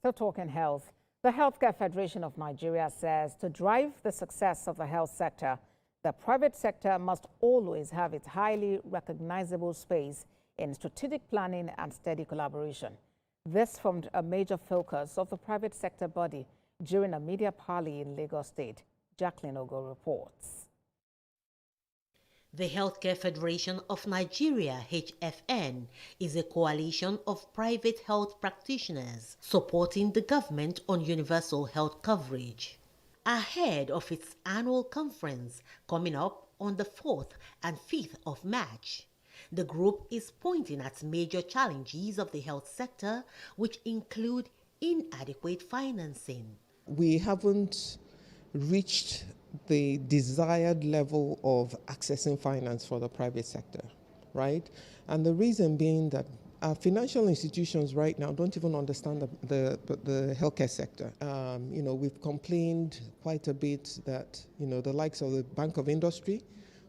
Still talking health, the Healthcare Federation of Nigeria says to drive the success of the health sector, the private sector must always have its highly recognizable space in strategic planning and steady collaboration. This formed a major focus of the private sector body during a media parley in Lagos State. Jacqueline Ogo reports. The Healthcare Federation of Nigeria, HFN, is a coalition of private health practitioners supporting the government on universal health coverage. Ahead of its annual conference coming up on the 4th and 5th of March, the group is pointing at major challenges of the health sector, which include inadequate financing. We haven't reached the desired level of accessing finance for the private sector, right? And the reason being that our financial institutions right now don't even understand the healthcare sector. We've complained quite a bit that, the likes of the Bank of Industry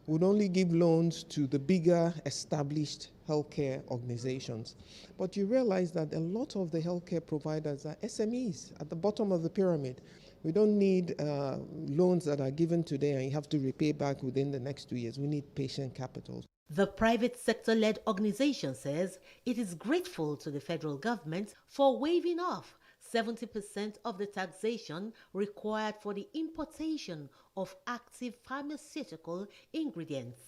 would only give loans to the bigger established healthcare organizations. But you realize that a lot of the healthcare providers are SMEs at the bottom of the pyramid. We don't need loans that are given today and you have to repay back within the next 2 years. We need patient capital. The private sector-led organization says it is grateful to the federal government for waiving off 70% of the taxation required for the importation of active pharmaceutical ingredients.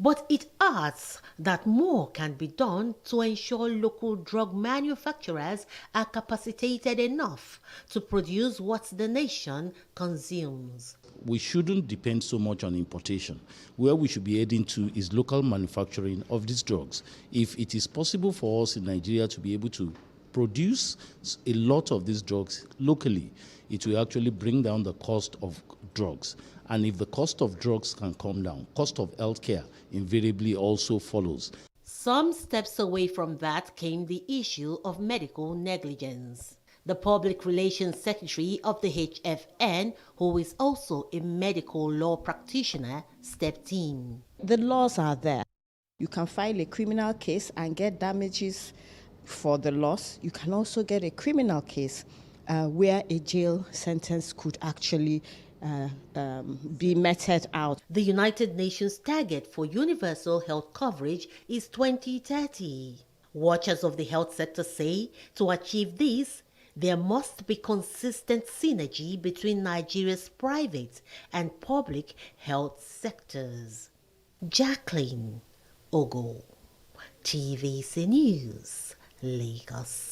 But it adds that more can be done to ensure local drug manufacturers are capacitated enough to produce what the nation consumes. We shouldn't depend so much on importation. Where we should be heading to is local manufacturing of these drugs. If it is possible for us in Nigeria to be able to produce a lot of these drugs locally, it will actually bring down the cost of drugs. And if the cost of drugs can come down, cost of healthcare invariably also follows. Some steps away from that came the issue of medical negligence. The Public Relations Secretary of the HFN, who is also a medical law practitioner, stepped in. The laws are there. You can file a criminal case and get damages for the loss. You can also get a criminal case where a jail sentence could actually be meted out. The United Nations target for universal health coverage is 2030. Watchers of the health sector say to achieve this, there must be consistent synergy between Nigeria's private and public health sectors. Jacqueline Ogo, TVC News, Lagos.